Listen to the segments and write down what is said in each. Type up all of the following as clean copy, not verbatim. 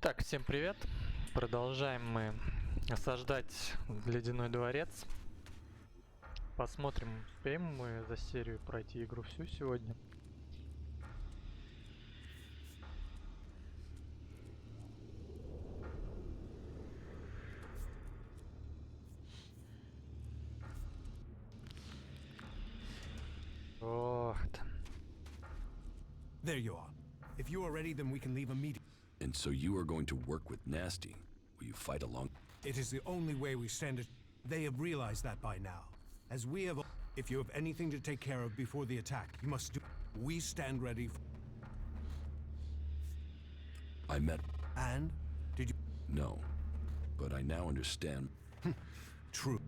Итак, всем привет. Продолжаем мы осаждать Ледяной дворец. Посмотрим, успеем мы за серию пройти игру всю сегодня. Вот. There you are. If you are ready, then we can leave immediately. And so you are going to work with Nasty? Will you fight along? It is the only way we stand it. They have realized that by now. As we have... If you have anything to take care of before the attack, you must do... We stand ready. I met... And? Did you... No. But I now understand... True.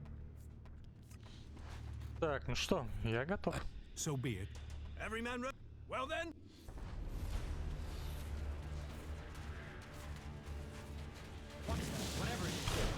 Так, ну что, я готов. So be it. Every man... Well then... Whatever it is.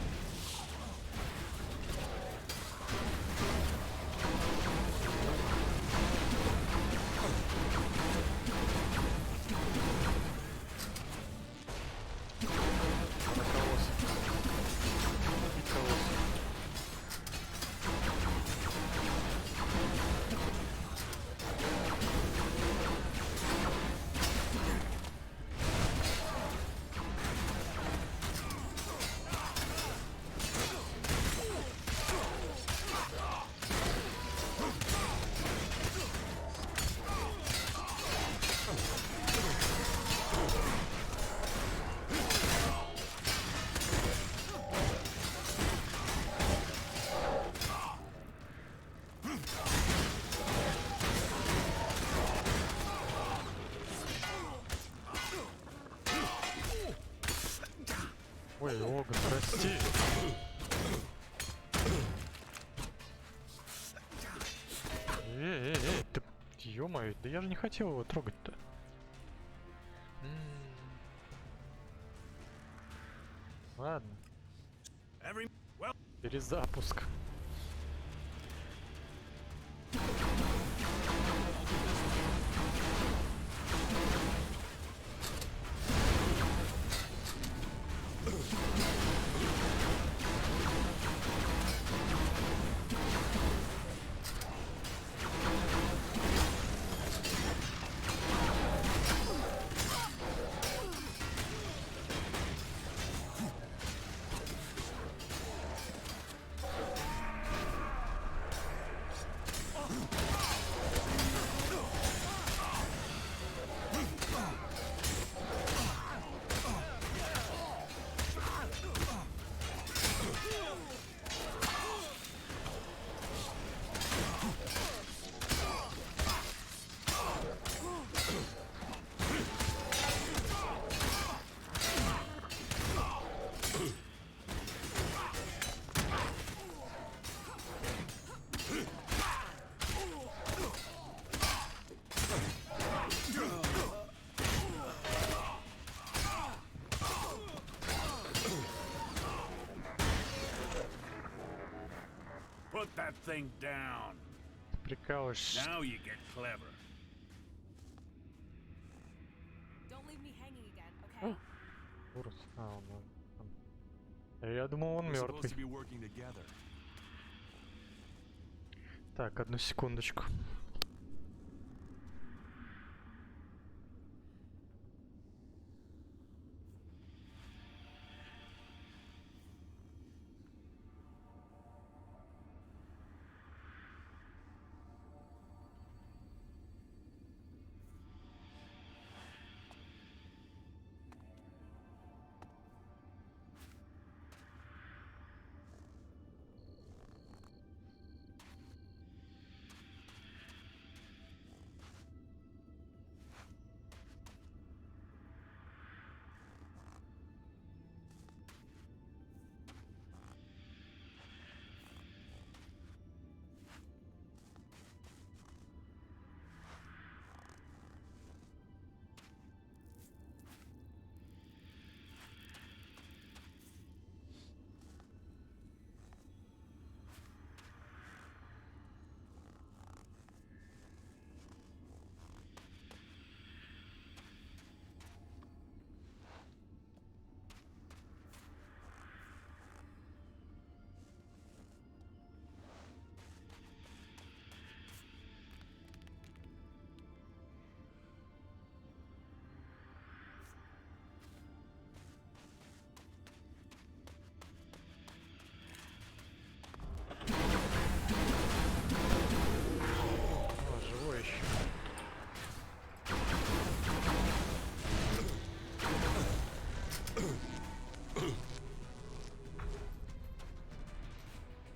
Ой, Огн, прости. Эй, ты... Ё-моё, да я же не хотел его трогать-то. Ладно. Перезапуск. Put that thing down. Прикалываешься. Now you get clever. Don't leave me hanging again, okay? Урус. Я думал, он мертвый. Так, одну секундочку.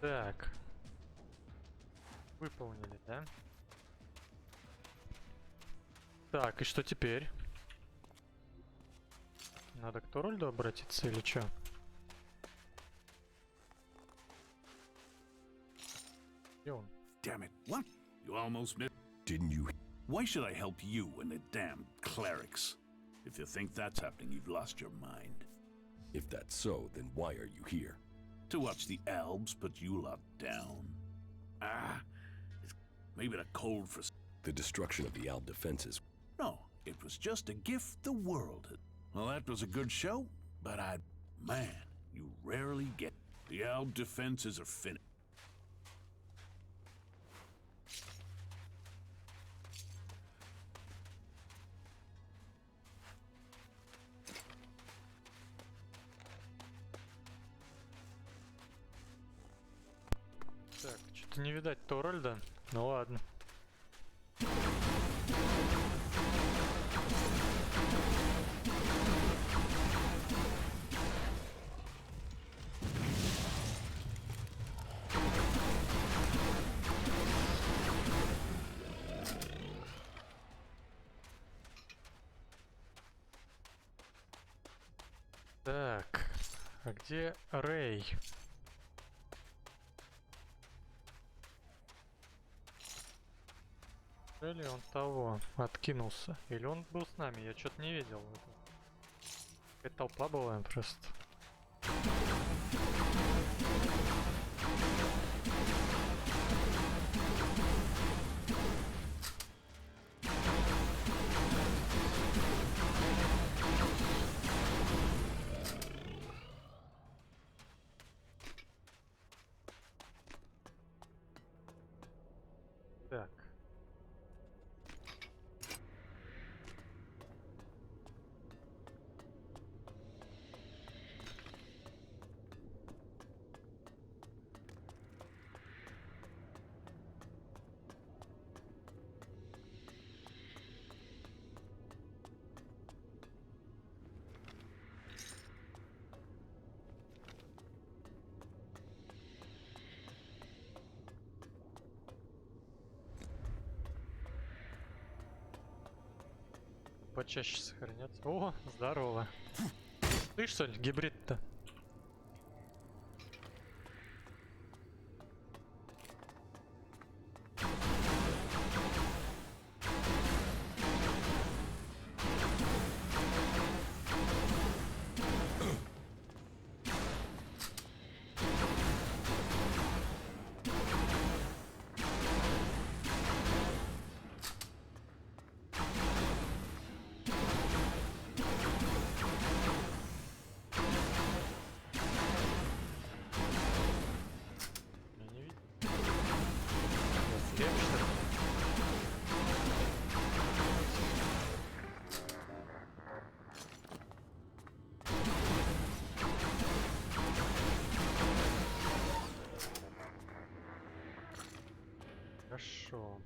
Так. Выполнили, да? Так, и что теперь? Надо к Торольду обратиться или чё? Где он? Damn it. What? You almost missed. Didn't you? Why should I help you and the damn clerics? If you think that's happening, you've lost your mind. If that's so, then why are you here? To watch the elves put you lot down. Ah, it's maybe the cold for... The destruction of the Alb defenses. No, it was just a gift the world had. Well, that was a good show, but man, you rarely get... The Alb defenses are finished. Так, что-то не видать Торольда. Ну ладно. Так, а где Рэй? Или он того откинулся? Или он был с нами? Я что-то не видел. Какая-то толпа была просто. Так. Почаще сохраняться. О, здорово. Ты что ли, гибрид-то? Я не видел. Я слеп, что ли? Хорошо.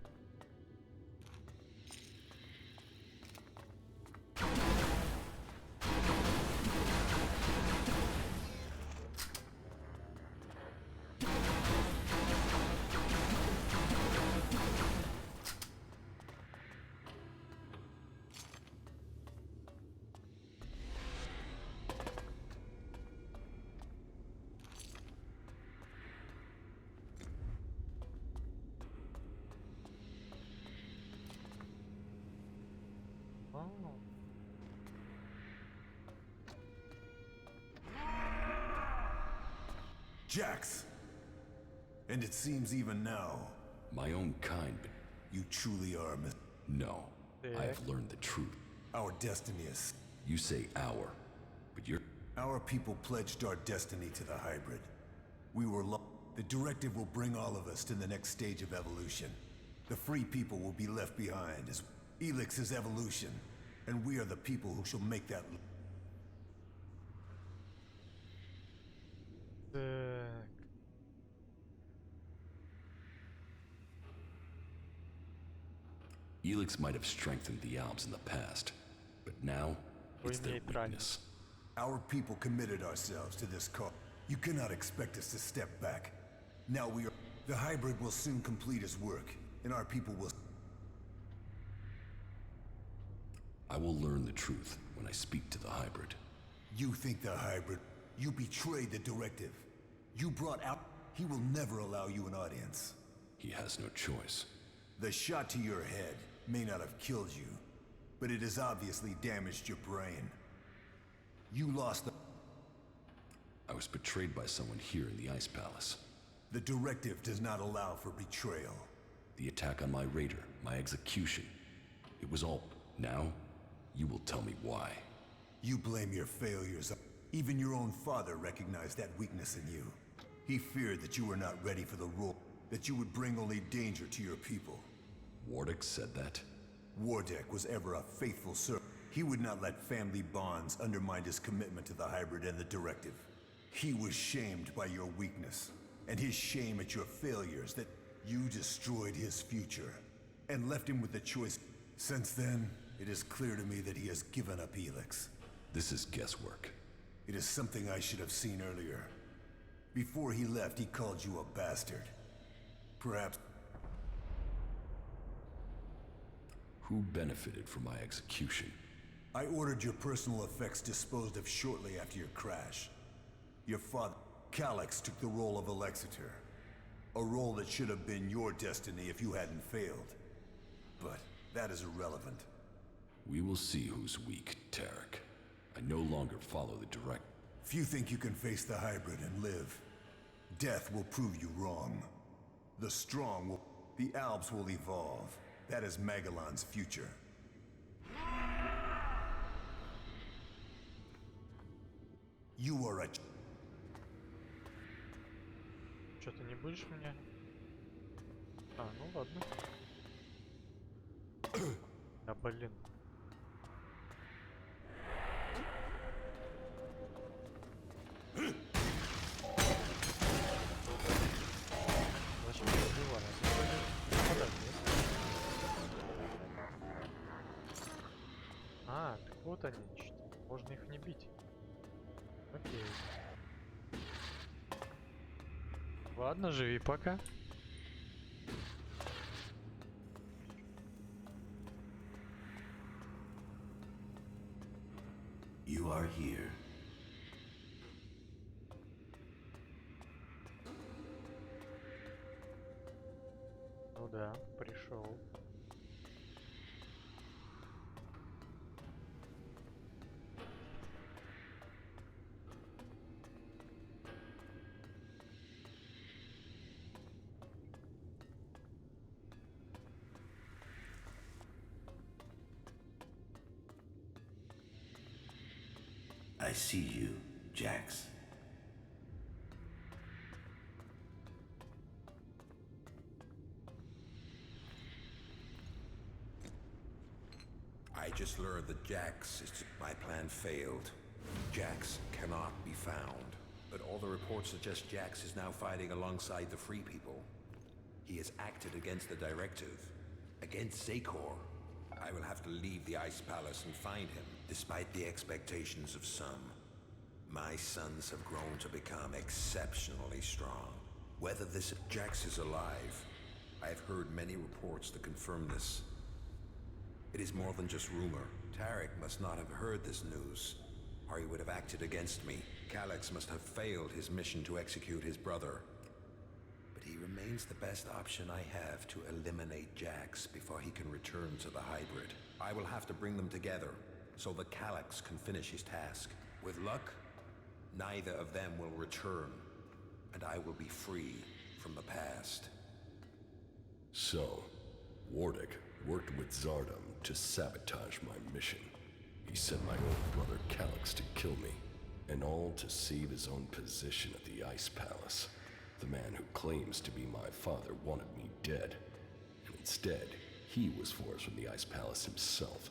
О, Jax! And it seems even now, My own kind, but you truly are no. I have learned the truth. our destiny is. You say our, but you're... Our people pledged our destiny to the hybrid. We were The directive will bring all of us to the next stage of evolution. The free people will be left behind as ELEX is evolution, and we are the people who shall make that. так. ELEX might have strengthened the Alps in the past, but now it's their Нейтрально. weakness. Our people committed ourselves to this cause. You cannot expect us to step back. Now we are... The hybrid will soon complete its work, and our people will... I will learn the truth when I speak to the hybrid. You think the hybrid... You betrayed the directive. You brought out... He will never allow you an audience. He has no choice. The shot to your head may not have killed you, but it has obviously damaged your brain. You lost the... I was betrayed by someone here in the Ice Palace. The directive does not allow for betrayal. The attack on my raider, my execution. It was all... Now, you will tell me why. You blame your failures. Even your own father recognized that weakness in you. He feared that you were not ready for the role, that you would bring only danger to your people. Wardick said that? Wardick was ever a faithful servant. He would not let family bonds undermine his commitment to the hybrid and the directive. He was shamed by your weakness, and his shame at your failures that you destroyed his future, and left him with the choice. Since then, it is clear to me that he has given up ELEX. This is guesswork. It is something I should have seen earlier. Before he left, he called you a bastard. Perhaps... Who benefited from my execution? I ordered your personal effects disposed of shortly after your crash. Your father, Calyx, took the role of Alexeter. A role that should have been your destiny if you hadn't failed. But that is irrelevant. We will see who's weak, Tarek. I no longer follow the direct... If you think you can face the hybrid and live, death will prove you wrong. The strong will... The Alps will evolve. That is Magellan's future. You are a... Что, ты не будешь меня? А, ну ладно. Да блин. Зачем я убиваю? А, так вот они, что. Можно их не бить. Окей. Ладно, живи пока. You are here. Ну да, пришел. I see you, Jax. I just learned that Jax is... My plan failed. Jax cannot be found. But all the reports suggest Jax is now fighting alongside the Free People. He has acted against the directive, against Zakor. I will have to leave the Ice Palace and find him, despite the expectations of some. My sons have grown to become exceptionally strong. Whether this Jax is alive, I have heard many reports that confirm this. It is more than just rumor. Tarek must not have heard this news, or he would have acted against me. Calyx must have failed his mission to execute his brother. But he remains the best option I have to eliminate Jax before he can return to the hybrid. I will have to bring them together, so that Calyx can finish his task. With luck, neither of them will return, and I will be free from the past. So, Wardick worked with Zardom to sabotage my mission. He sent my old brother Calyx to kill me, and all to save his own position at the Ice Palace. The man who claims to be my father wanted me dead, and instead, he was forced from the Ice Palace himself.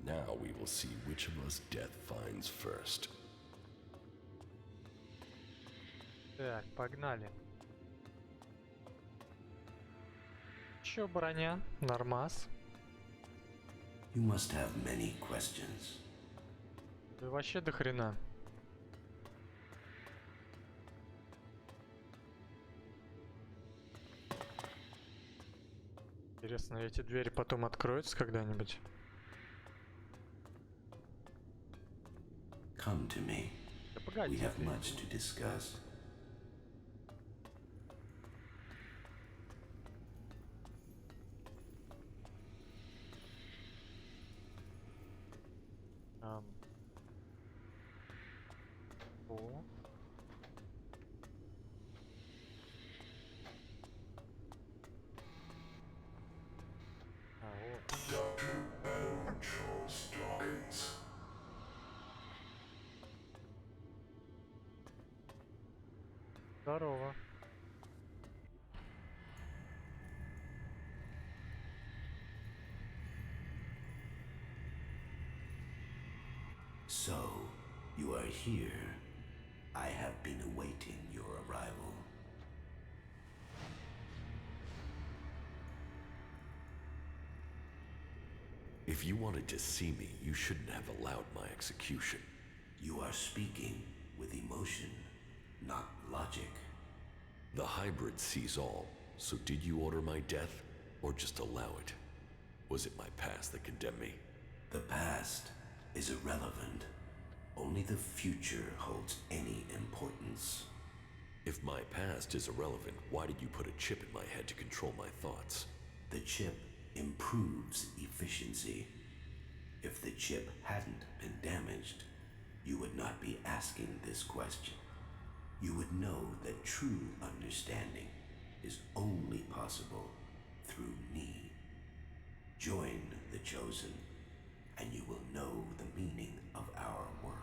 Now we will see which of us death finds first. Так, погнали. Чё, броня? Нормас. You must have many questions. Да вообще до хрена. Интересно, эти двери потом откроются когда-нибудь? Come to me. Да We погоди have ты. much to discuss. Ам. О. А, вот. Здорово. So, you are here. I have been awaiting your arrival. If you wanted to see me, you shouldn't have allowed my execution. You are speaking with emotion, not logic. The hybrid sees all, so did you order my death, or just allow it? Was it my past that condemned me? The past is irrelevant. Only the future holds any importance. If my past is irrelevant, why did you put a chip in my head to control my thoughts? The chip improves efficiency. If the chip hadn't been damaged, you would not be asking this question. You would know that true understanding is only possible through me. Join the chosen, and you will know the meaning of our work.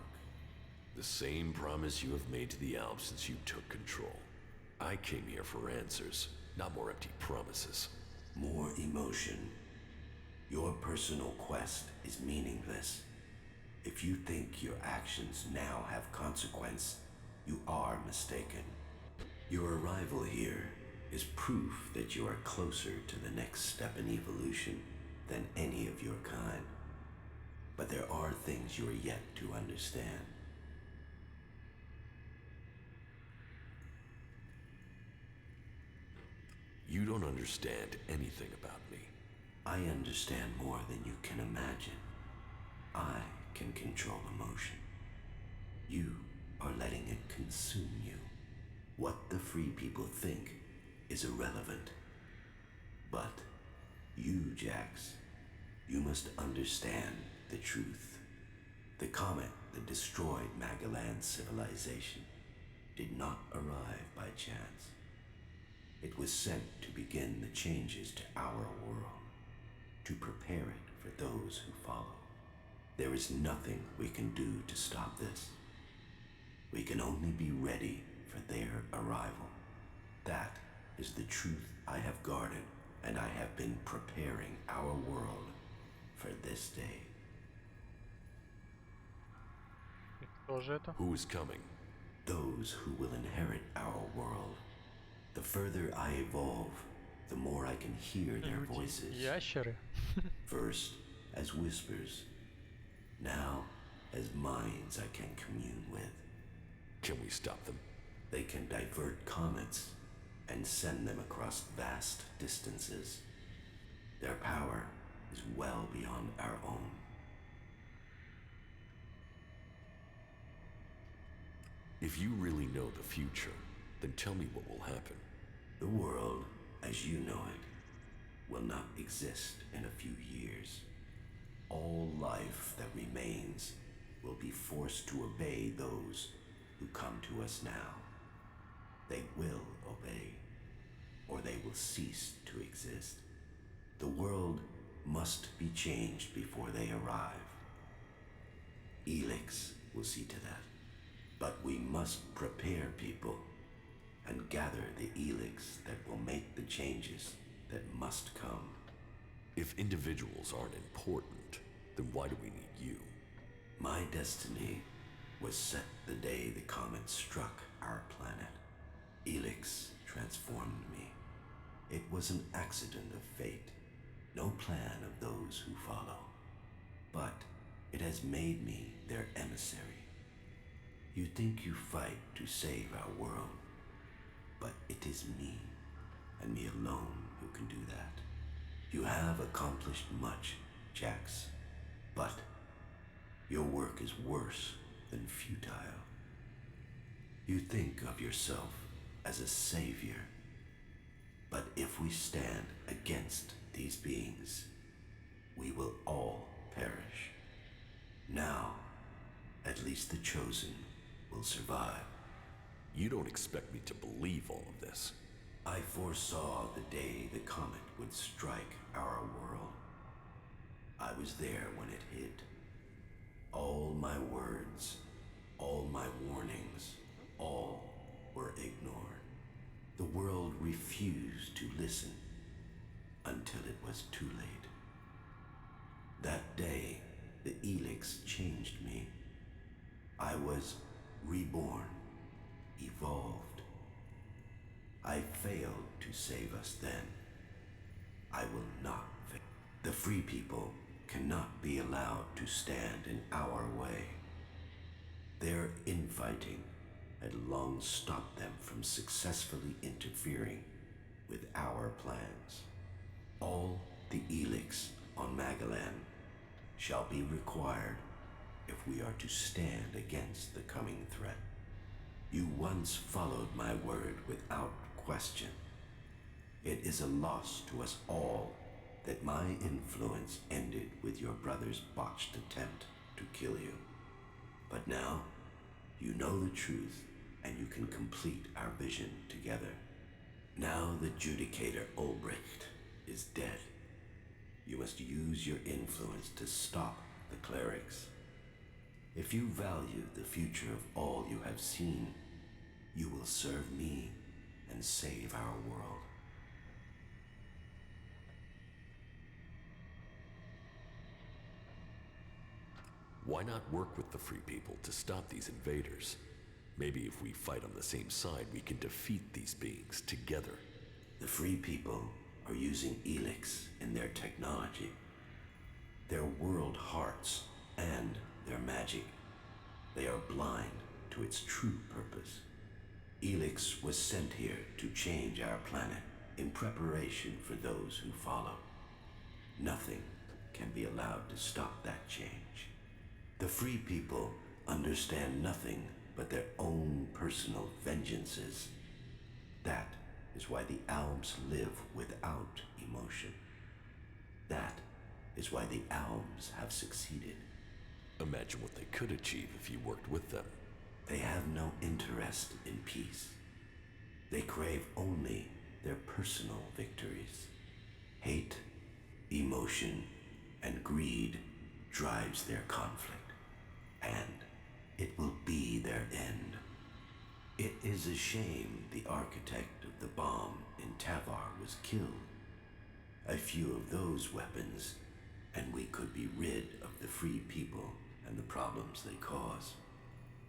The same promise you have made to the Alps since you took control. I came here for answers, not more empty promises. More emotion. Your personal quest is meaningless. If you think your actions now have consequence, you are mistaken. Your arrival here is proof that you are closer to the next step in evolution than any of your kind. But there are things you are yet to understand. You don't understand anything about me. I understand more than you can imagine. I can control emotion. You are letting it consume you. What the free people think is irrelevant. But you, Jax, you must understand the truth. The comet that destroyed Magalan's civilization did not arrive by chance. It was sent to begin the changes to our world, to prepare it for those who follow. There is nothing we can do to stop this. We can only be ready for their arrival. That is the truth I have guarded, and I have been preparing our world for this day. Кто же это? Who is coming? Those who will inherit our world. The further I evolve, the more I can hear their Люди, voices. ящеры. First as whispers, now as minds I can commune with. Can we stop them? They can divert comets and send them across vast distances. Their power is well beyond our own. If you really know the future, then tell me what will happen. The world, as you know it, will not exist in a few years. All life that remains will be forced to obey those who come to us now. They will obey, or they will cease to exist. The world must be changed before they arrive. ELEX will see to that. But we must prepare people and gather the ELEX that will make the changes that must come. If individuals aren't important, then why do we need you? My destiny was set the day the comet struck our planet. ELEX transformed me. It was an accident of fate, no plan of those who follow. But it has made me their emissary. You think you fight to save our world, but it is me, and me alone, who can do that. You have accomplished much, Jax, but your work is worse than futile. You think of yourself as a savior, but if we stand against these beings, we will all perish. Now, at least the Chosen will survive. You don't expect me to believe all of this. I foresaw the day the comet would strike our world. I was there when it hit. All my words, all my warnings, all were ignored. The world refused to listen until it was too late. That day, the ELEX changed me. I was reborn, evolved. I failed to save us then. I will not fail. The free people cannot be allowed to stand in our way. Their infighting had long stopped them from successfully interfering with our plans. All the ELEX on Magalan shall be required if we are to stand against the coming threat. You once followed my word without question. It is a loss to us all that my influence ended with your brother's botched attempt to kill you. But now, you know the truth, and you can complete our vision together. Now the Judicator Ulbricht is dead. You must use your influence to stop the clerics. If you value the future of all you have seen, you will serve me and save our world. Why not work with the Free People to stop these invaders? Maybe if we fight on the same side, we can defeat these beings together. The Free People are using ELEX in their technology, their world hearts, and their magic. They are blind to its true purpose. ELEX was sent here to change our planet in preparation for those who follow. Nothing can be allowed to stop that change. The Free People understand nothing but their own personal vengeances. That is why the Alms live without emotion. That is why the Alms have succeeded. Imagine what they could achieve if you worked with them. They have no interest in peace. They crave only their personal victories. Hate, emotion, and greed drives their conflict, and it will be their end. It is a shame the architect of the bomb in Tavar was killed. A few of those weapons, and we could be rid of the Free People and the problems they cause.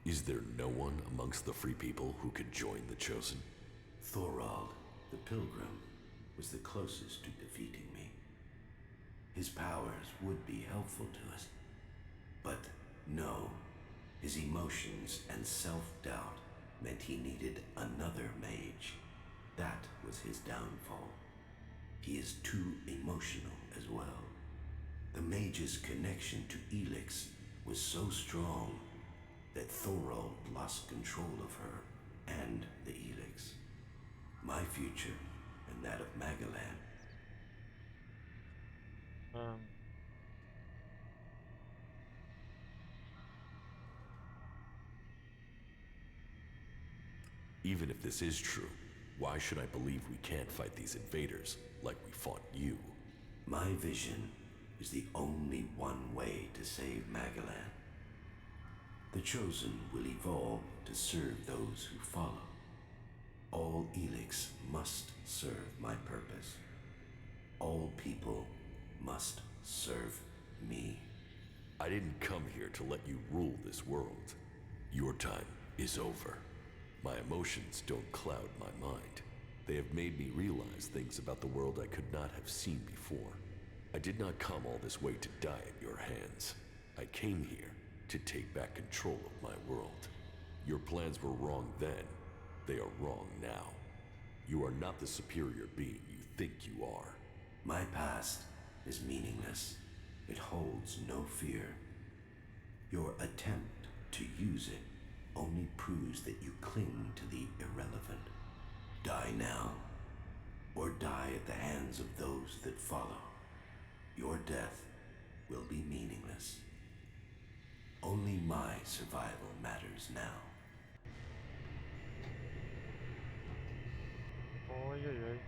Is there no one amongst the Free People who could join the Chosen? Thorald, the Pilgrim, was the closest to defeating me. His powers would be helpful to us. But no, his emotions and self-doubt meant he needed another mage. That was his downfall. He is too emotional as well. The mage's connection to ELEX was so strong that Thorald lost control of her and the ELEX. My future and that of Magalan. Even if this is true, why should I believe we can't fight these invaders like we fought you? My vision is the only one way to save Magalan. The Chosen will evolve to serve those who follow. All ELEX must serve my purpose. All people must serve me. I didn't come here to let you rule this world. Your time is over. My emotions don't cloud my mind. They have made me realize things about the world I could not have seen before. I did not come all this way to die at your hands. I came here to take back control of my world. Your plans were wrong then. They are wrong now. You are not the superior being you think you are. My past is meaningless. It holds no fear. Your attempt to use it only proves that you cling to the irrelevant. Die now, or die at the hands of those that follow. Your death will be meaningless. Only my survival matters now. Ой-ой-ой.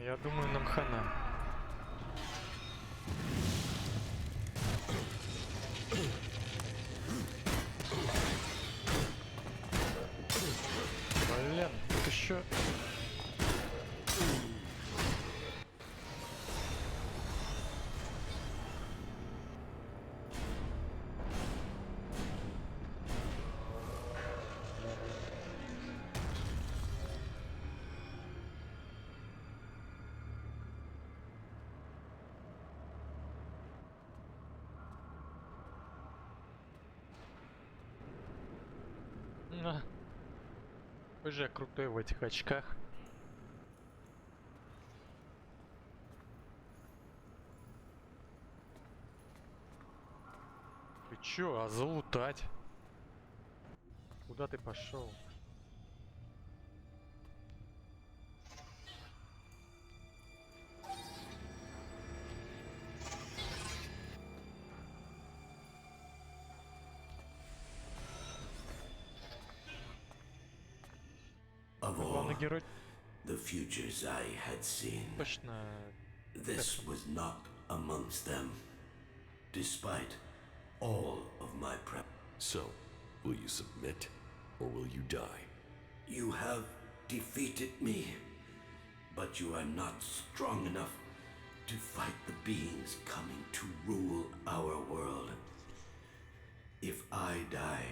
Я думаю, нам хана. Блин, тут еще... Какой же я крутой в этих очках. Ты чё, а залутать? Куда ты пошел? Of all Главный герой the futures I had seen, точно... this was not amongst them. Despite all of my prep, So, will you submit, or will you die? you have defeated me, but you are not strong enough to fight the beings coming to rule our world. If I die,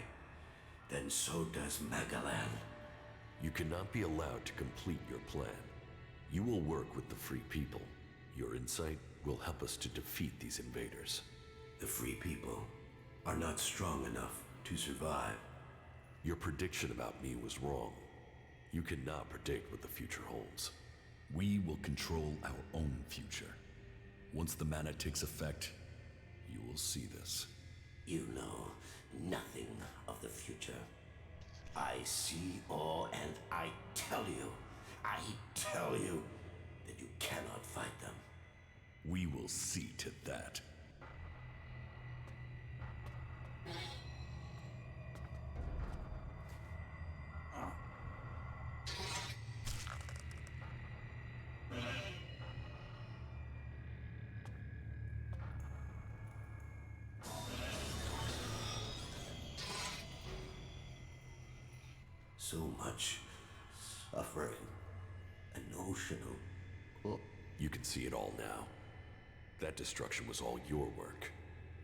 then so does Magalan. You cannot be allowed to complete your plan. You will work with the free people. Your insight will help us to defeat these invaders. The free people are not strong enough to survive. Your prediction about me was wrong. You cannot predict what the future holds. We will control our own future. Once the mana takes effect, you will see this. You know nothing of the future. I see all, and I tell you that you cannot fight them. We will see to that. So much suffering, an ocean of... You can see it all now. That destruction was all your work.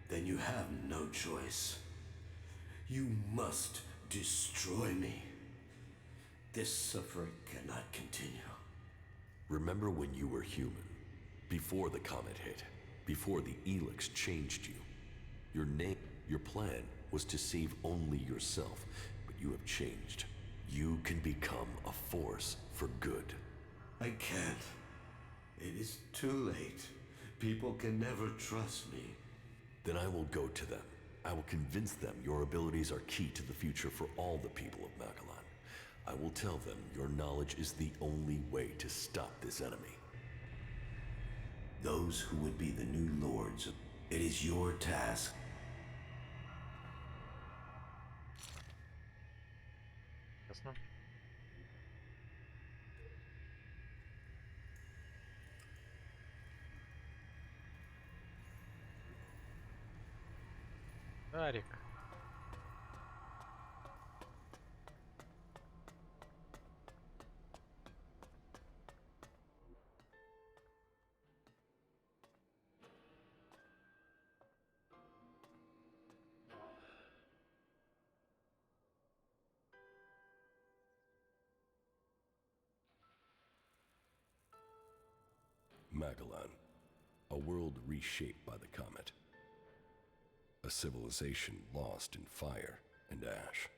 Then you have no choice. You must destroy me. This suffering cannot continue. Remember when you were human, before the comet hit, before the ELEX changed you. Your plan was to save only yourself, but you have changed. You can become a force for good. I can't. It is too late. People can never trust me. Then I will go to them. I will convince them your abilities are key to the future for all the people of Magalan. I will tell them your knowledge is the only way to stop this enemy. Those who would be the new lords, it is your task. Ясно. Арик. Magellan, a world reshaped by the comet. A civilization lost in fire and ash.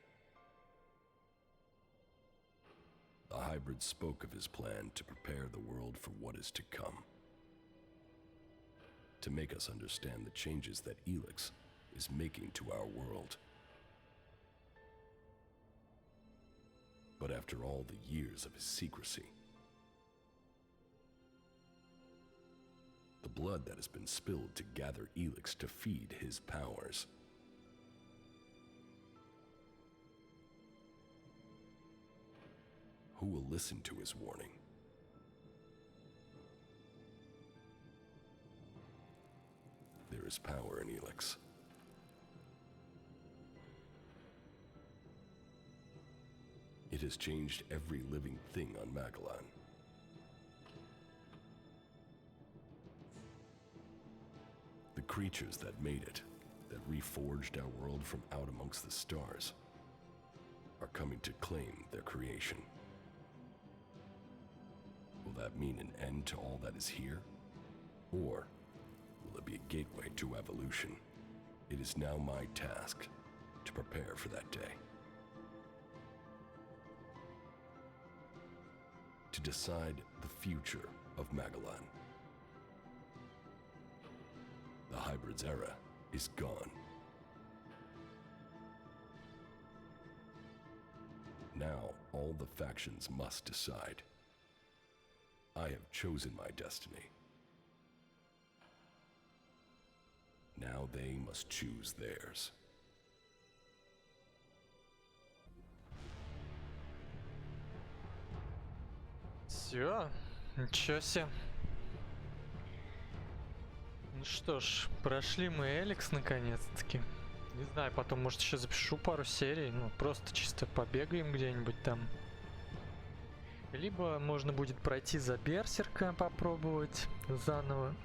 The hybrid spoke of his plan to prepare the world for what is to come. To make us understand the changes that ELEX is making to our world. But after all the years of his secrecy, the blood that has been spilled to gather ELEX to feed his powers, who will listen to his warning? There is power in ELEX. It has changed every living thing on Magellan. The creatures that made it, that reforged our world from out amongst the stars, are coming to claim their creation. Will that mean an end to all that is here? Or will it be a gateway to evolution? It is now my task to prepare for that day. To decide the future of Magellan. The hybrid's era is gone. Now all the factions must decide. I have chosen my destiny. Now they must choose theirs. Все, ничего себе. Ну что ж, прошли мы ELEX наконец-таки. Не знаю, потом, может, еще запишу пару серий. Ну, просто чисто побегаем где-нибудь там. Либо можно будет пройти за Берсерка, попробовать заново.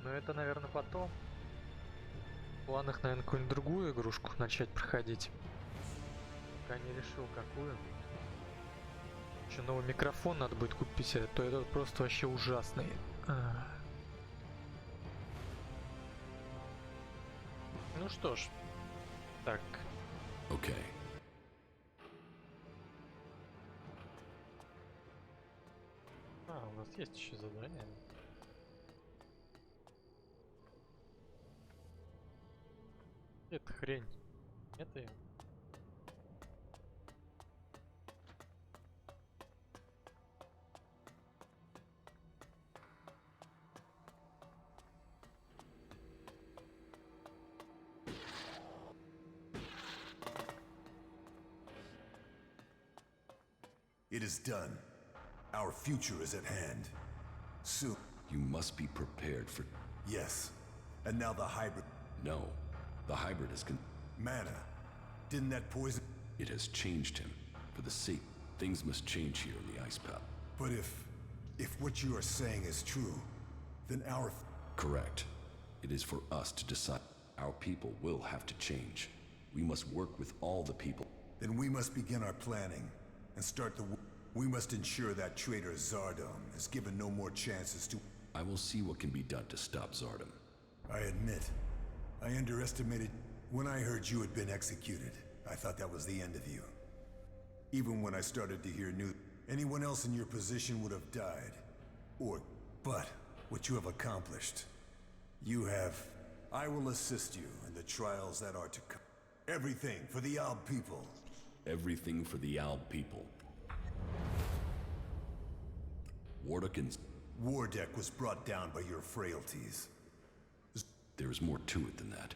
Но это, наверное, потом. В планах, наверное, какую-нибудь другую игрушку начать проходить. Пока не решил, какую. Еще новый микрофон надо будет купить, а то это просто вообще ужасный. Ну что ж, так. Окей. У нас есть еще задание. Это хрень. Это я. It is done. Our future is at hand. Soon. You must be prepared for... Yes. And now the hybrid. No. The hybrid is Mana. Didn't that poison... It has changed him. For the sake... Things must change here in the ice path. But if what you are saying is true, then our... Correct. It is for us to decide. Our people will have to change. We must work with all the people. Then we must begin our planning and start the... We must ensure that traitor Zardom is given no more chances to... I will see what can be done to stop Zardom. I admit, I underestimated... When I heard you had been executed, I thought that was the end of you. Even when I started to hear news, anyone else in your position would have died. But what you have accomplished, you have... I will assist you in the trials that are to come. Everything for the Alb people. Everything for the Alb people. Wardeck was brought down by your frailties. There is more to it than that.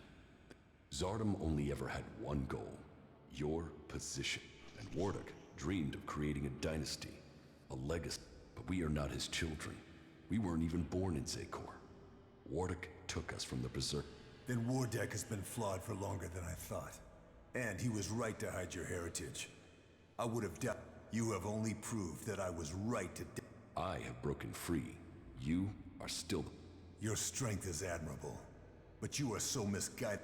Zardom only ever had one goal. Your position. And Wardeck dreamed of creating a dynasty. A legacy. But we are not his children. We weren't even born in Zakor. Wardeck took us from the Berserk. Then Wardeck has been flawed for longer than I thought. And he was right to hide your heritage. I would have doubted. You have only proved that I was right to... I have broken free. You are still... Your strength is admirable. But you are so misguided.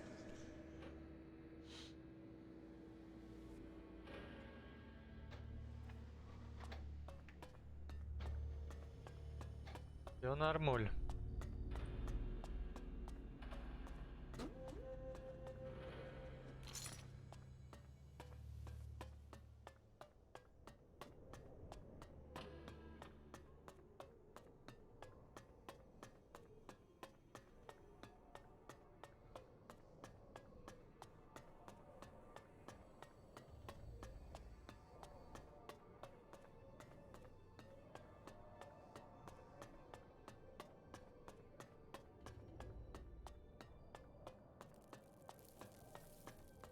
Я Все нормуль.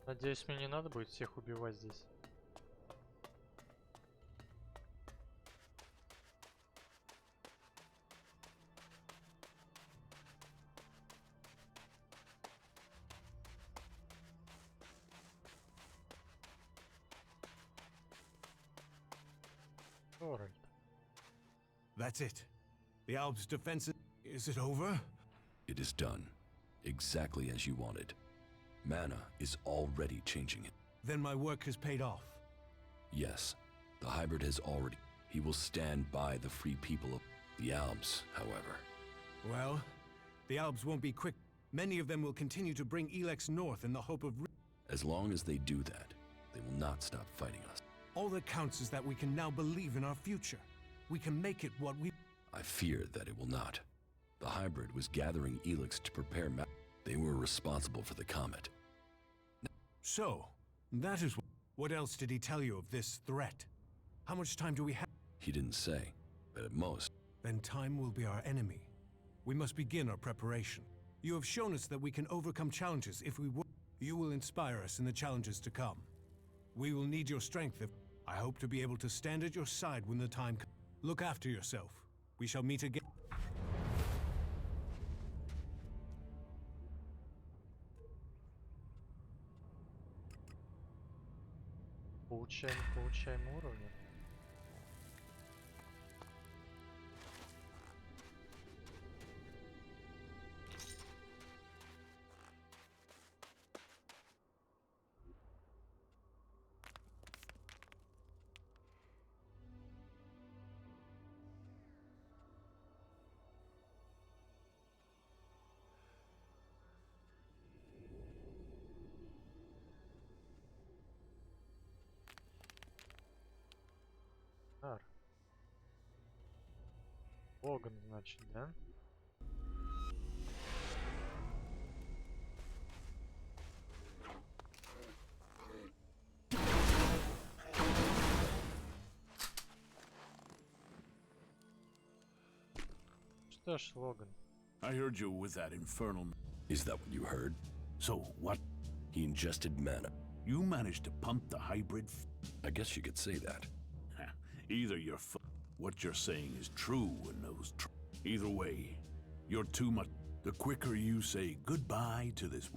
Надеюсь, мне не надо будет всех убивать здесь. Alright. That's it. The Alps' defense is it over? It is done. Exactly as you wanted. Mana is already changing it. Then my work has paid off. Yes, the hybrid has already... He will stand by the free people of the Alps, however. Well, the Alps won't be quick. Many of them will continue to bring ELEX north in the hope of... As long as they do that, they will not stop fighting us. All that counts is that we can now believe in our future. We can make it what we... I fear that it will not. The hybrid was gathering ELEX to prepare They were responsible for the comet. So, that is... What else did he tell you of this threat? How much time do we have? He didn't say, but at most... Then time will be our enemy. We must begin our preparation. You have shown us that we can overcome challenges if we work. You will inspire us in the challenges to come. We will need your strength if... I hope to be able to stand at your side when the time comes. Look after yourself. We shall meet again. Получаем уровни. Логан, значит, да? Что ж, Логан. I heard you with that infernal... Is that what you heard? So, what? He ingested mana. You managed to pump the hybrid... I guess you could say that. Either you're what you're saying is true and those either way, you're too much. The quicker you say goodbye to this...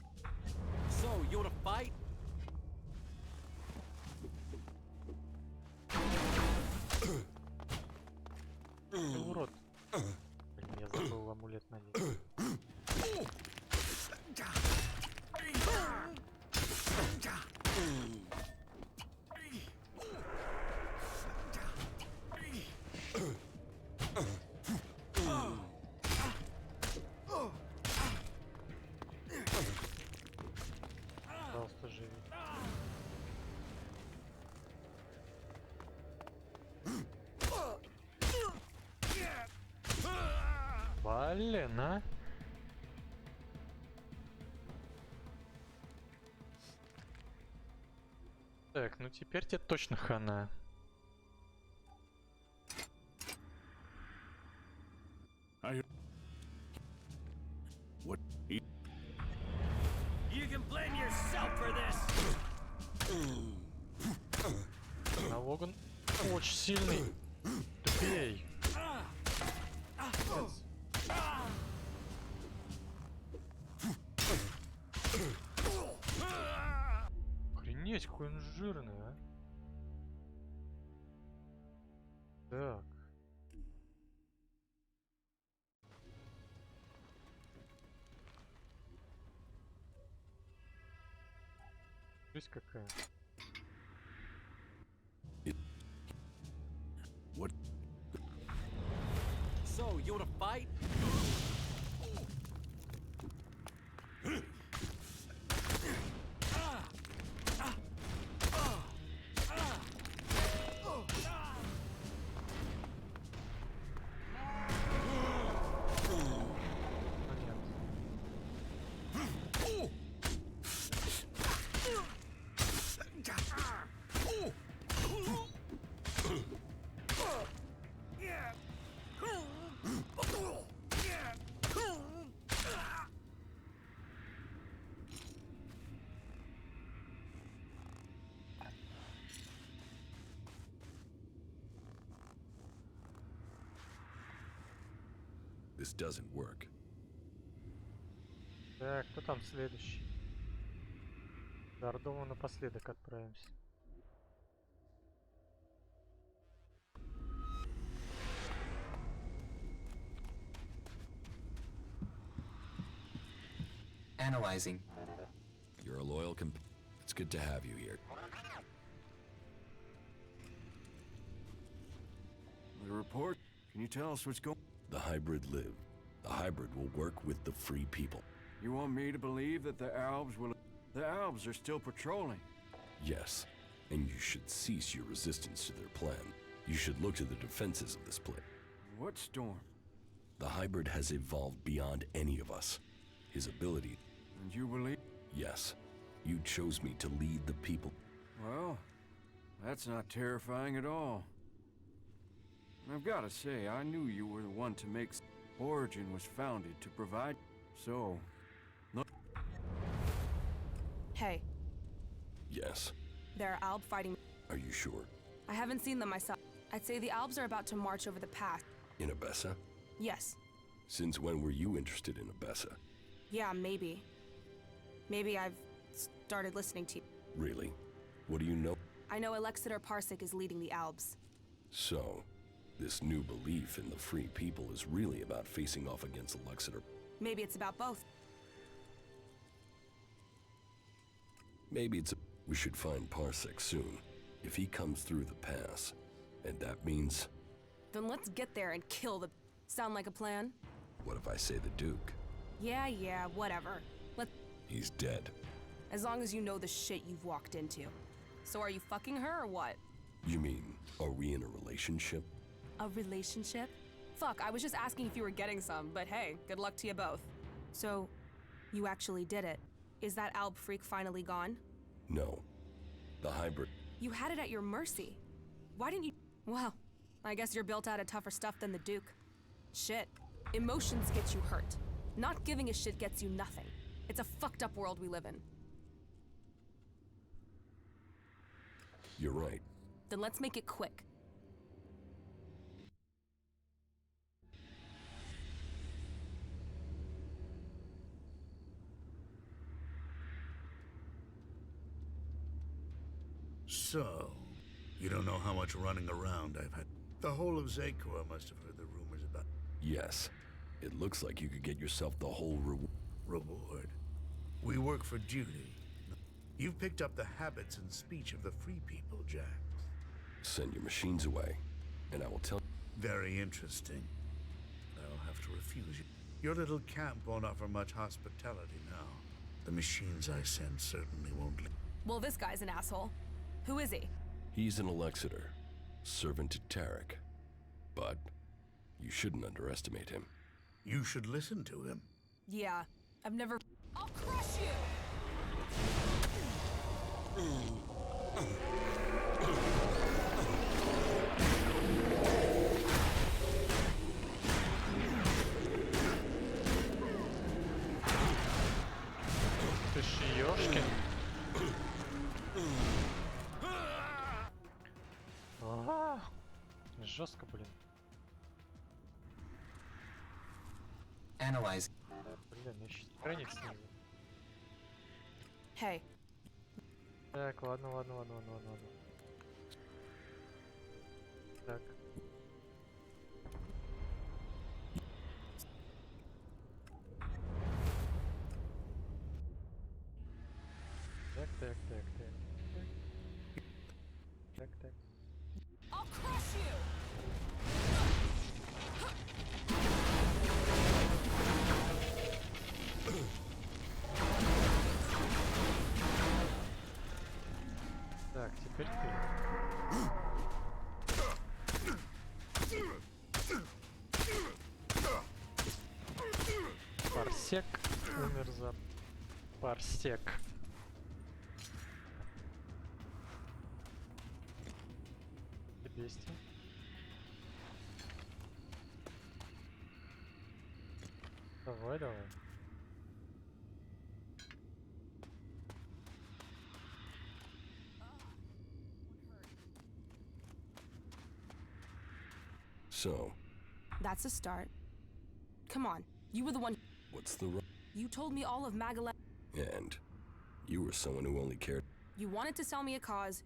So, you wanna fight? Ты урод. Блин, я забыл амулет надеть. Пожалуйста, живи. Блин, а? Так, ну теперь тебе точно хана. What? You can blame yourself for this. А Логан очень сильный. Тупей. Охренеть, какой он жирный, а. Так. Жизнь какая. What? So, you wanna fight? This doesn't work. Так, кто там следующий? До Ордова напоследок отправимся. Analyzing. You're a loyal It's good to have you here. The report? Can you tell us what's going? The hybrid live. The hybrid will work with the free people. You want me to believe that the Albs will... The Albs are still patrolling. Yes, and you should cease your resistance to their plan. You should look to the defenses of this place. What storm? The hybrid has evolved beyond any of us. His ability... And you believe? Yes. You chose me to lead the people. Well, that's not terrifying at all. I've got to say, I knew you were the one to make... Origin was founded to provide... So... Look... Hey, Yes. there are Alb fighting. Are you sure? I haven't seen them myself. I'd say the Albs are about to march over the pass. In Abessa? Yes. Since when were you interested in Abessa? Yeah, maybe. Maybe I've started listening to you. Really? What do you know? I know Alexander Parsec is leading the Albs. So, this new belief in the free people is really about facing off against Alexander. Maybe it's about both. Maybe it's we should find Parsec soon. If he comes through the pass, and that means... Then let's get there and kill the... Sound like a plan? What if I say the Duke? Yeah, whatever. He's dead. As long as you know the shit you've walked into. So are you fucking her or what? You mean, are we in a relationship? A relationship? Fuck, I was just asking if you were getting some, but hey, good luck to you both. So, you actually did it. Is that Alb freak finally gone? No. The hybrid... You had it at your mercy. Why didn't you... Well, I guess you're built out of tougher stuff than the Duke. Shit. Emotions get you hurt. Not giving a shit gets you nothing. It's a fucked up world we live in. You're right. Then let's make it quick. So, you don't know how much running around I've had. The whole of Zakor must have heard the rumors about Yes. It looks like you could get yourself the whole reward. We work for duty. You've picked up the habits and speech of the free people, Jax. Send your machines away, and I will tell... Very interesting. I'll have to refuse you. Your little camp won't offer much hospitality now. The machines I send certainly won't leave. Well, this guy's an asshole. Who is he? He's an Alexander, servant to Tarek. But you shouldn't underestimate him. You should listen to him. Yeah, I've never... I'll crush you! Ты ж ёшкин. Ага. Жестко, блин. Analyze. Блин, я сейчас страниц снизу. Hey. Так, ладно. Так. Так. I'll crush you! Так, теперь ты. Парсек умер за парсек. Бестия. Давай. So, That's a start. Come on, you were the one. What's the ru- You told me all of Magalan. And you were someone who only cared You wanted to sell me a cause.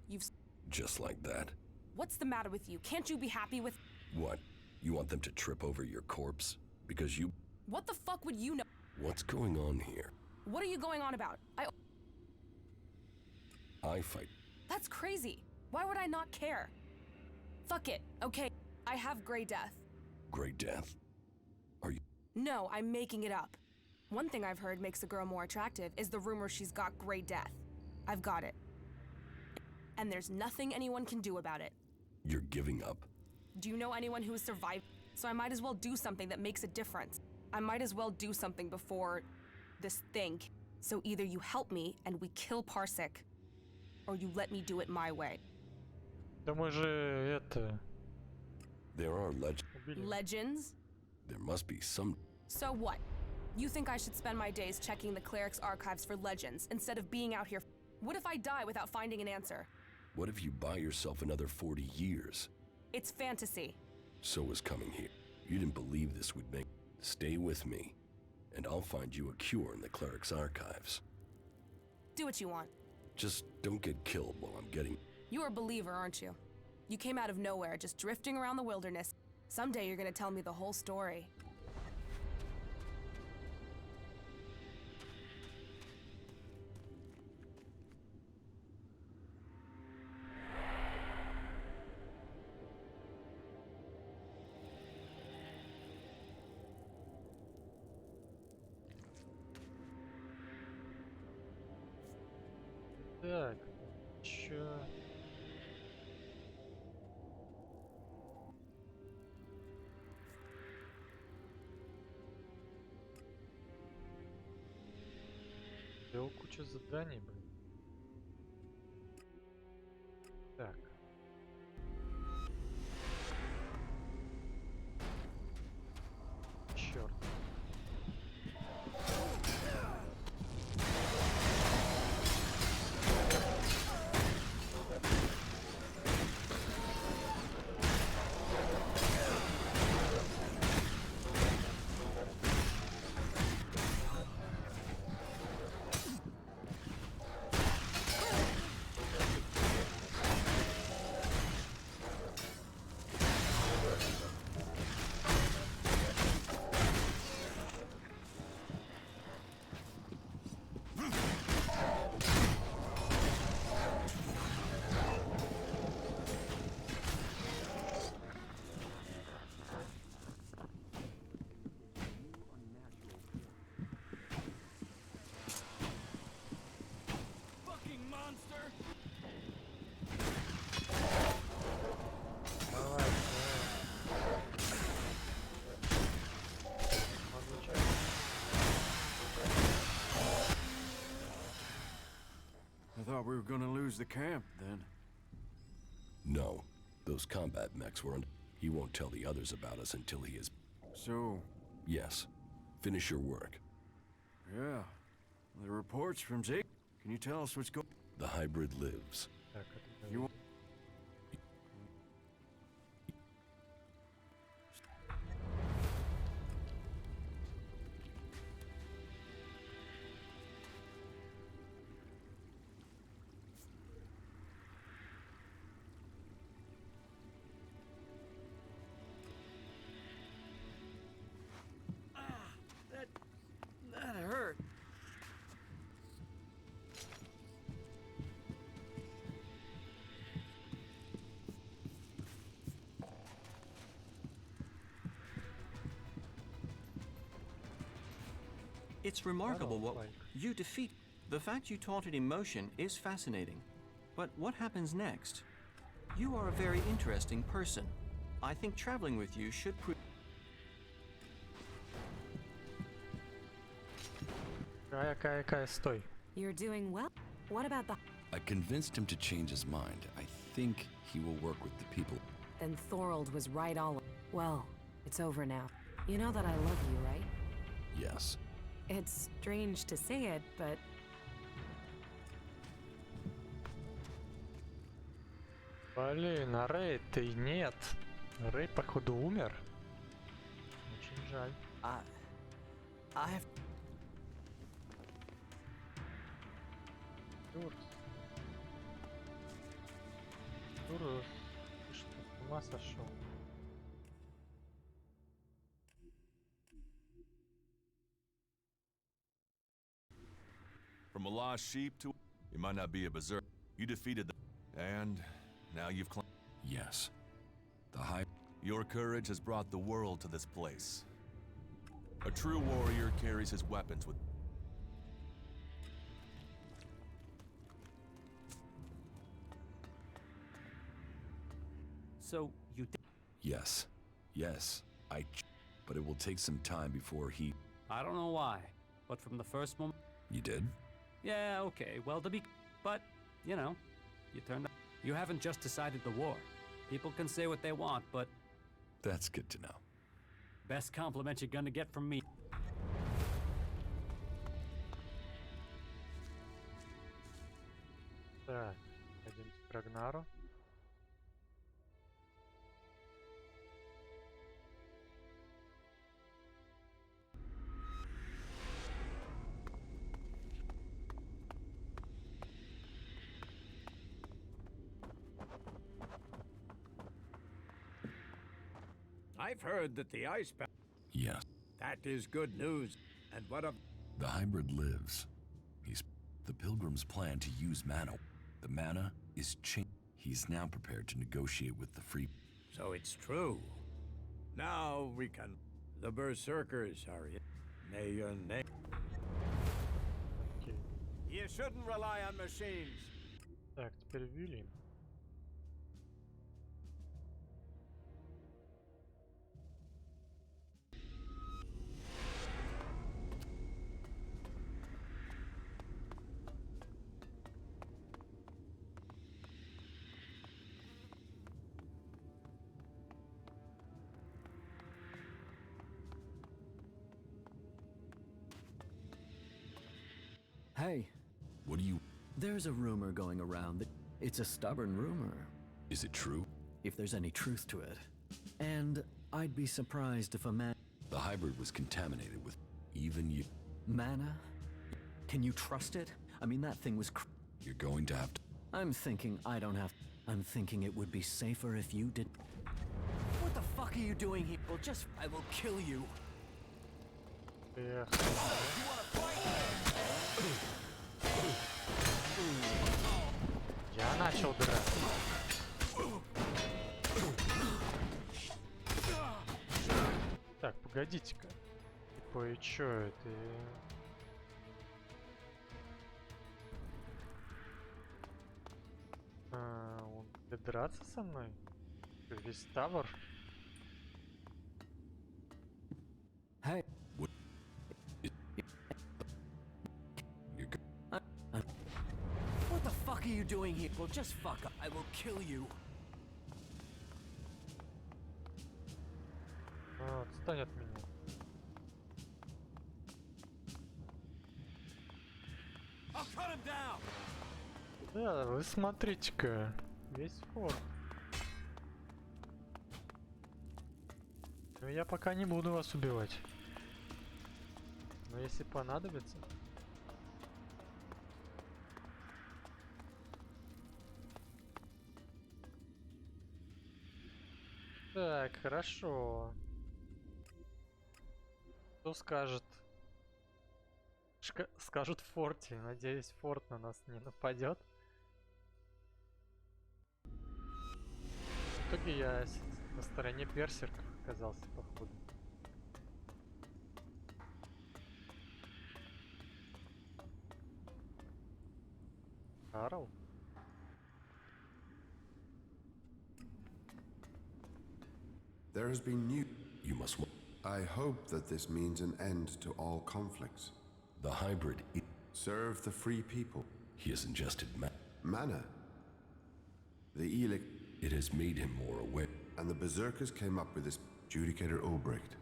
just like that. What's the matter with you? Can't you be happy with? What? You want them to trip over your corpse? Because you... What the fuck would you know? What's going on here? What are you going on about? I fight. That's crazy. Why would I not care? Fuck it. Okay, I have Grey Death. Grey Death? Are you... No, I'm making it up. One thing I've heard makes a girl more attractive is the rumor she's got Grey Death. I've got it. And there's nothing anyone can do about it. You're giving up? Do you know anyone who has survived? So I might as well do something that makes a difference. I might as well do something before this thing. So either you help me and we kill Parsec, or you let me do it my way. Да мы же это... There are Legends? There must be some... So what? You think I should spend my days checking the cleric's archives for legends instead of being out here? What if I die without finding an answer? What if you buy yourself another 40 years? It's fantasy. So is coming here. You didn't believe this would make... Stay with me, and I'll find you a cure in the cleric's archives. Do what you want. Just don't get killed while I'm getting... You're a believer, aren't you? You came out of nowhere, just drifting around the wilderness. Someday you're gonna tell me the whole story. Так, чё? Сделал кучу заданий, блин. Так. Чёрт. I thought we were gonna lose the camp, then. No. Those combat mechs were... He won't tell the others about us until he is... So... Yes. Finish your work. Yeah. The reports from Zeke. Can you tell us what's going... The hybrid lives. Так, это... You... That hurt. It's remarkable what like. you defeat. The fact you taught it emotion is fascinating. But what happens next? You are a very interesting person. I think traveling with you should prove... Кая, стой. You're doing well. What about the... I convinced him to change his mind. I think he will work with the people. Then Thorold was right all... Well, it's over now. You know that I love you, right? Yes. It's strange to say it, but... Блин, а Рэй-то и нет. Рэй, походу, умер. Очень жаль. I have... Урус. Ты что, с ума сошел? From a lost sheep to... You might not be a berserker. You defeated the... And now you've climbed... Yes. The High... Your courage has brought the world to this place. A true warrior carries his weapons with... So, you did... Yes. Yes. But it will take some time before he... I don't know why, but from the first moment... You did? Yeah, okay, well, to be... But, you know, you turned up. You haven't just decided the war. People can say what they want, but... That's good to know. Best compliment you're gonna get from me. Так, пойдемте к Рагнару. I've heard that the ice... Yes. That is good news. And what of... The hybrid lives. The Pilgrim's plan to use mana. The mana is changed. He's now prepared to negotiate with the free... So it's true. Now we can... The Berserkers are in... May your name... Окей. You shouldn't rely on machines. Так, теперь Вильям. Hey. What do you... There's a rumor going around that it's a stubborn rumor. Is it true? If there's any truth to it. And I'd be surprised if a man... The hybrid was contaminated with... Even you... Mana? Can you trust it? I mean, that thing was You're going to have to... I'm thinking I don't have... I'm thinking it would be safer if you did... What the fuck are you doing here? Well, just... I will kill you. Эх. Я начал драться. Так, погодите-ка. Типа, и чё это? Он будет драться со мной? Весь тавр? Hey. What the fuck are you doing here? Well, just fuck up. I will kill you. Отстань от меня. I'll cut him down. Да, вы смотрите-ка. Весь форт. Но я пока не буду вас убивать. Но если понадобится... Так, хорошо. Что скажет? Скажут в форте. Надеюсь, форт на нас не нападет. В итоге я на стороне берсерков оказался, походу. Карл? There has been new... You must... I hope that this means an end to all conflicts. The hybrid... Serve the free people. He has ingested Mana. The ELEX... It has made him more aware. And the Berserkers came up with this Judicator Obrecht.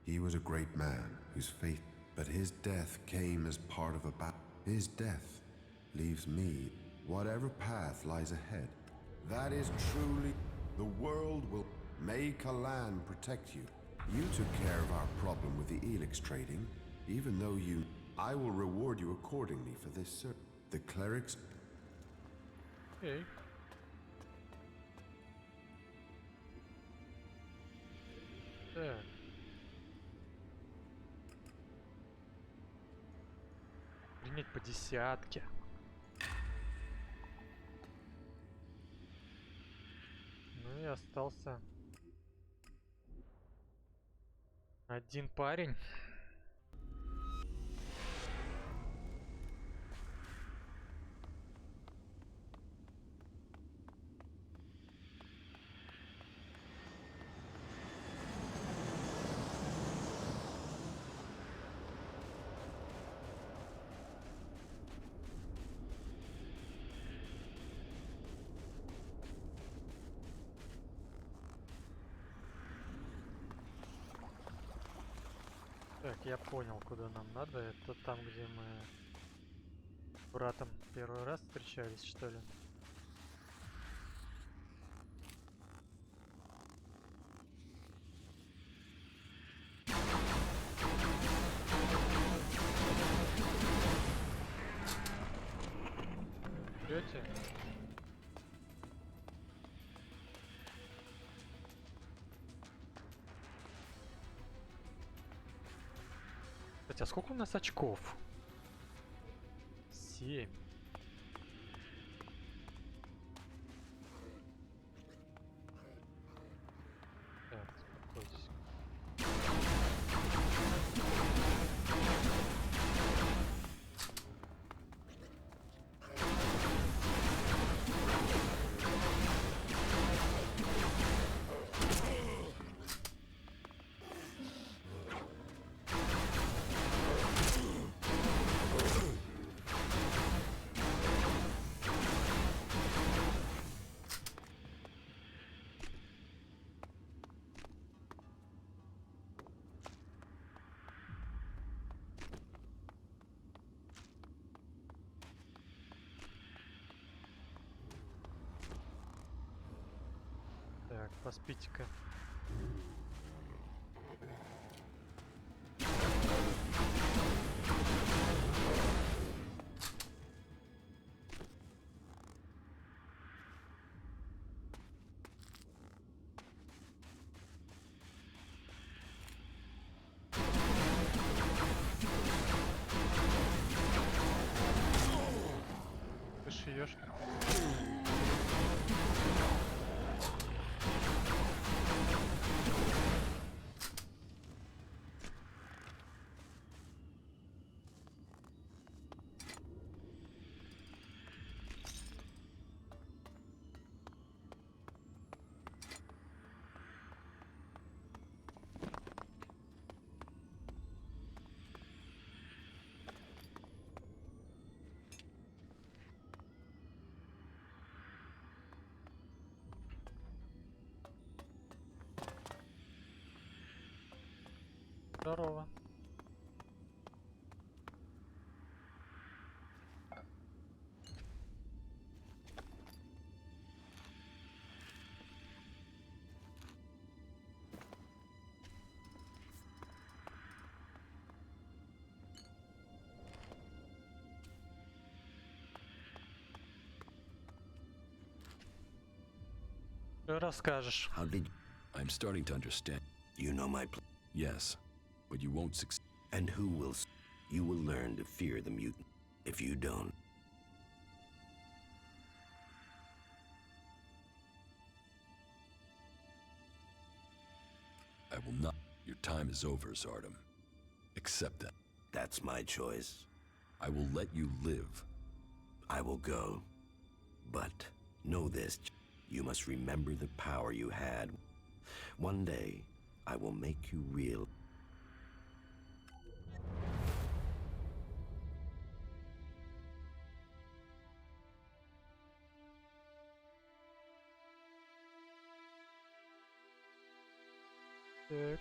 He was a great man whose faith... But his death came as part of a battle. His death leaves me whatever path lies ahead. That is truly... The world will... May Kalan protect you. You took care of our problem with the ELEX trading. Even though you... I will reward you accordingly for this, sir. The clerics... Окей. Так. Принять по десятке. Ну и остался один парень. Так, я понял, куда нам надо. Это там, где мы с братом первый раз встречались, что ли? Идёте? Кстати, а сколько у нас очков? 7. Так, успокойтесь. Так, поспите-ка. Ты шиёшь? Здорово. Что расскажешь? How did I'm starting to understand. you know my plan? Yes, but you won't succeed. And who will? You will learn to fear the mutant. If you don't, I will not. Your time is over, Zardom. Accept that. that's my choice. I will let you live. I will go. But know this, you must remember the power you had. One day, I will make you real. Так.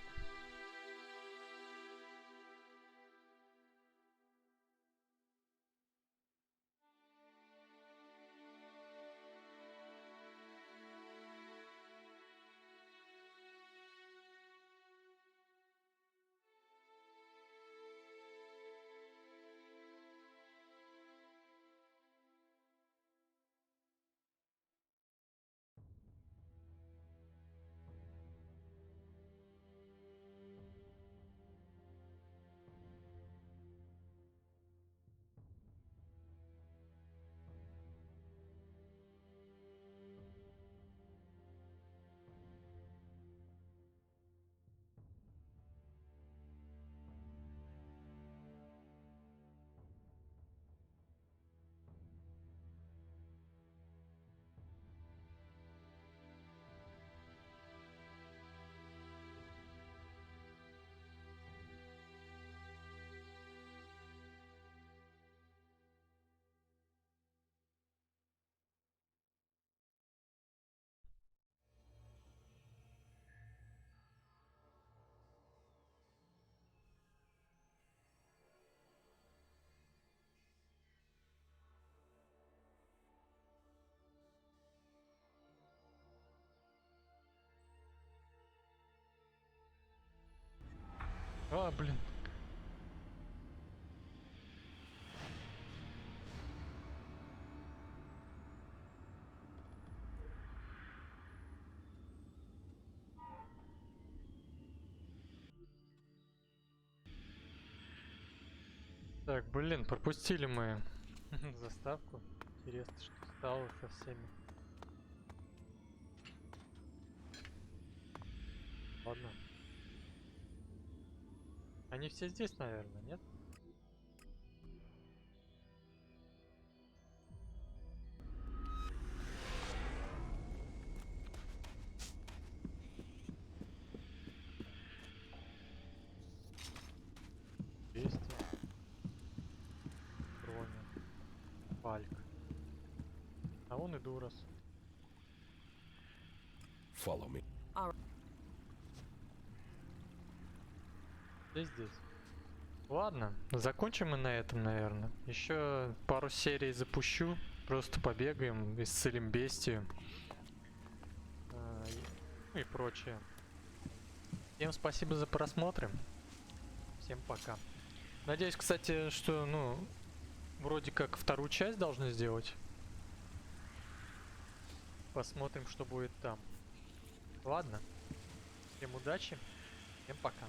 А, блин. Так, блин, пропустили мы заставку. Интересно, что стало со всеми. Ладно. Они все здесь, наверное, нет? Есть. Броня. Пальк. А он и Дурас. Follow me. Здесь. Ладно, закончим мы на этом, наверное. Еще пару серий запущу. Просто побегаем, исцелим бестию. Ну и прочее. Всем спасибо за просмотр. Всем пока. Надеюсь, кстати, что, ну, вроде как вторую часть должны сделать. Посмотрим, что будет там. Ладно. Всем удачи. Всем пока.